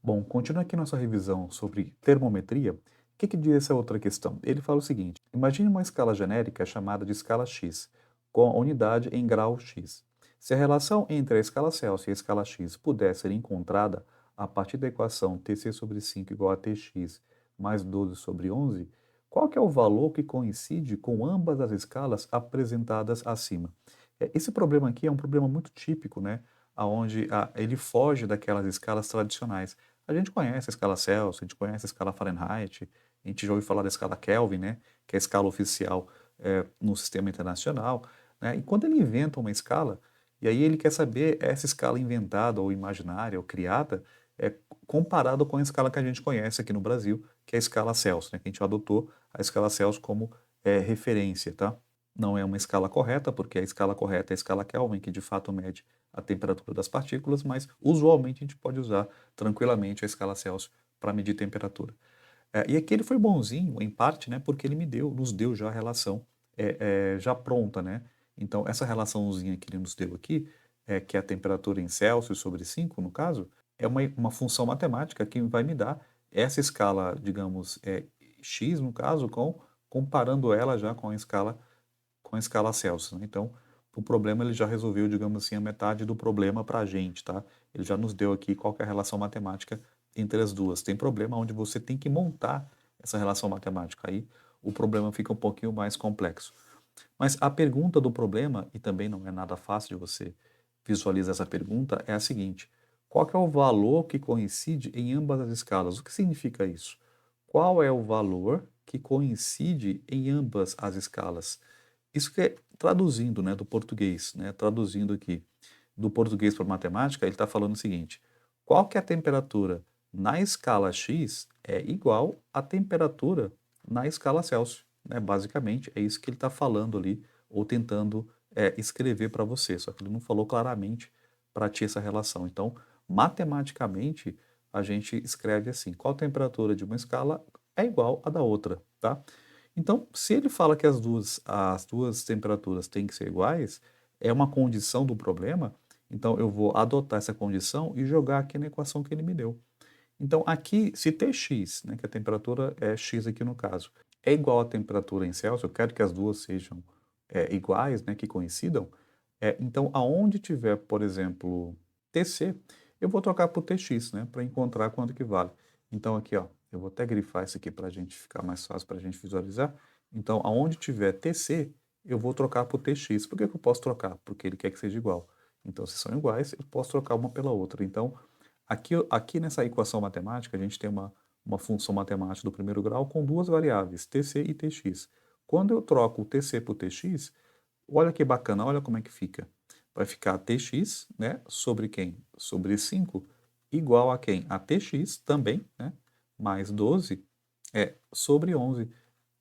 Bom, continuando aqui nossa revisão sobre termometria, o que diz essa outra questão? Ele fala o seguinte: imagine uma escala genérica chamada de escala x, com a unidade em grau x. Se a relação entre a escala Celsius e a escala x puder ser encontrada a partir da equação Tc sobre 5 igual a Tx mais 12 sobre 11, qual que é o valor que coincide com ambas as escalas apresentadas acima? Esse problema aqui é um problema muito típico, né? Onde ele foge daquelas escalas tradicionais. A gente conhece a escala Celsius, a gente conhece a escala Fahrenheit, a gente já ouviu falar da escala Kelvin, né, que é a escala oficial no sistema internacional, né, e quando ele inventa uma escala, e aí ele quer saber essa escala inventada ou imaginária ou criada, é, comparado com a escala que a gente conhece aqui no Brasil, que é a escala Celsius, né, que a gente adotou a escala Celsius como referência, tá? Não é uma escala correta, porque a escala correta é a escala Kelvin, que de fato mede a temperatura das partículas, mas usualmente a gente pode usar tranquilamente a escala Celsius para medir temperatura. E aqui ele foi bonzinho, em parte, né, porque ele nos deu já a relação já pronta, né? Então, essa relaçãozinha que ele nos deu aqui, que é a temperatura em Celsius sobre 5 no caso, é uma função matemática que vai me dar essa escala, digamos, x, no caso, comparando ela já com a escala Celsius, né? Então, o problema ele já resolveu, digamos assim, a metade do problema para a gente, tá? Ele já nos deu aqui qual que é a relação matemática entre as duas. Tem problema onde você tem que montar essa relação matemática. Aí o problema fica um pouquinho mais complexo. Mas a pergunta do problema, e também não é nada fácil de você visualizar essa pergunta, é a seguinte: qual que é o valor que coincide em ambas as escalas? O que significa isso? Qual é o valor que coincide em ambas as escalas? Isso que é traduzindo, né, do português, né, traduzindo aqui do português para matemática, ele está falando o seguinte: qual que é a temperatura na escala x é igual à temperatura na escala Celsius, né? Basicamente é isso que ele está falando ali ou tentando escrever para você, só que ele não falou claramente para ti essa relação. Então, matematicamente a gente escreve assim: qual a temperatura de uma escala é igual à da outra, tá? Então, se ele fala que as duas temperaturas têm que ser iguais, é uma condição do problema, então eu vou adotar essa condição e jogar aqui na equação que ele me deu. Então, aqui, se Tx, né, que a temperatura é x aqui no caso, é igual à temperatura em Celsius, eu quero que as duas sejam iguais, né, que coincidam, então aonde tiver, por exemplo, Tc, eu vou trocar por Tx, né, para encontrar quanto que vale. Então aqui, ó, eu vou até grifar isso aqui para a gente ficar mais fácil para a gente visualizar. Então, aonde tiver Tc, eu vou trocar por Tx. Por que que eu posso trocar? Porque ele quer que seja igual. Então, se são iguais, eu posso trocar uma pela outra. Então, aqui nessa equação matemática, a gente tem uma função matemática do primeiro grau com duas variáveis, Tc e Tx. Quando eu troco o Tc por Tx, olha que bacana, olha como é que fica. Vai ficar Tx, né, sobre quem? Sobre 5, igual a quem? A Tx também, né, mais 12, sobre 11.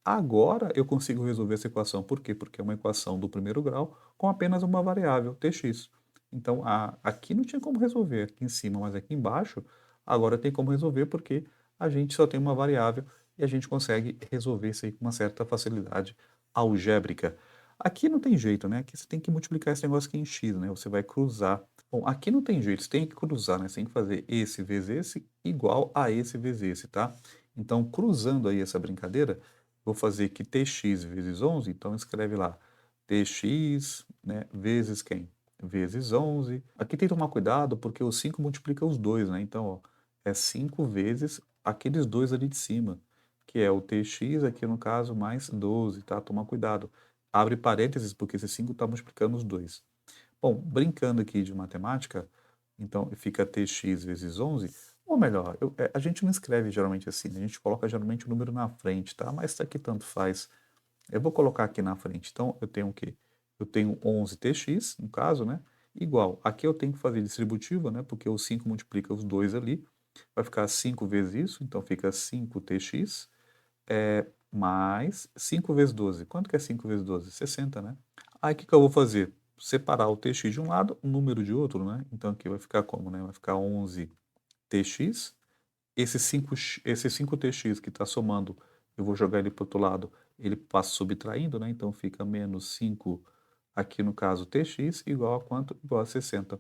Agora eu consigo resolver essa equação. Por quê? Porque é uma equação do primeiro grau com apenas uma variável, Tx. Então, aqui não tinha como resolver aqui em cima, mas aqui embaixo, agora tem como resolver porque a gente só tem uma variável e a gente consegue resolver isso aí com uma certa facilidade algébrica. Aqui não tem jeito, né? Aqui você tem que multiplicar esse negócio aqui em x, né? Você vai cruzar. Bom, aqui não tem jeito, você tem que cruzar, né? Você tem que fazer esse vezes esse igual a esse vezes esse, tá? Então, cruzando aí essa brincadeira, vou fazer aqui tx vezes 11, então escreve lá tx, né, vezes quem? Vezes 11. Aqui tem que tomar cuidado porque o 5 multiplica os dois, né? Então, ó, é 5 vezes aqueles dois ali de cima, que é o tx aqui no caso mais 12, tá? Toma cuidado. Abre parênteses porque esse 5 está multiplicando os dois. Bom, brincando aqui de matemática, então fica tx vezes 11, ou melhor, a gente não escreve geralmente assim, né? A gente coloca geralmente o número na frente, tá? Mas isso aqui tanto faz. Eu vou colocar aqui na frente. Então, eu tenho o quê? Eu tenho 11tx, no caso, né? Igual. Aqui eu tenho que fazer distributiva, né? Porque o 5 multiplica os dois ali. Vai ficar 5 vezes isso, então fica 5tx, mais 5 vezes 12. Quanto que é 5 vezes 12? 60, né? Aí o que que eu vou fazer? Separar o tx de um lado, o número de outro, né? Então aqui vai ficar como, né? Vai ficar 11tx. Esse 5tx que está somando, eu vou jogar ele para o outro lado, ele passa subtraindo, né? Então fica menos 5, aqui no caso tx, igual a quanto? Igual a 60.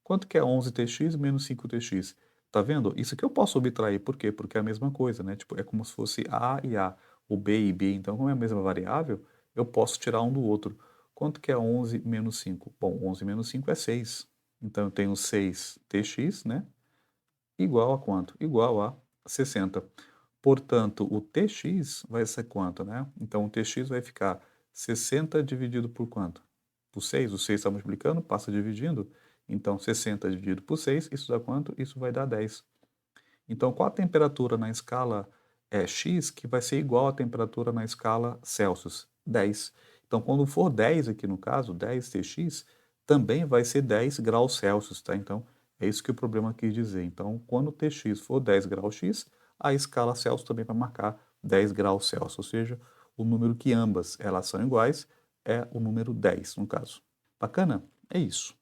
Quanto que é 11tx menos 5tx? Tá vendo? Isso aqui eu posso subtrair, por quê? Porque é a mesma coisa, né? Tipo, é como se fosse A e A, o B e B. Então, como é a mesma variável, eu posso tirar um do outro. Quanto que é 11 menos 5? Bom, 11 menos 5 é 6. Então, eu tenho 6tx, né? Igual a quanto? Igual a 60. Portanto, o tx vai ser quanto, né? Então, o tx vai ficar 60 dividido por quanto? Por 6. O 6 está multiplicando, passa dividindo. Então, 60 dividido por 6, isso dá quanto? Isso vai dar 10. Então, qual a temperatura na escala X que vai ser igual à temperatura na escala Celsius? 10. Então, quando for 10 aqui no caso, 10Tx, também vai ser 10 graus Celsius, tá? Então, é isso que o problema quis dizer. Então, quando Tx for 10 graus X, a escala Celsius também vai marcar 10 graus Celsius, ou seja, o número que ambas elas são iguais é o número 10, no caso. Bacana? É isso.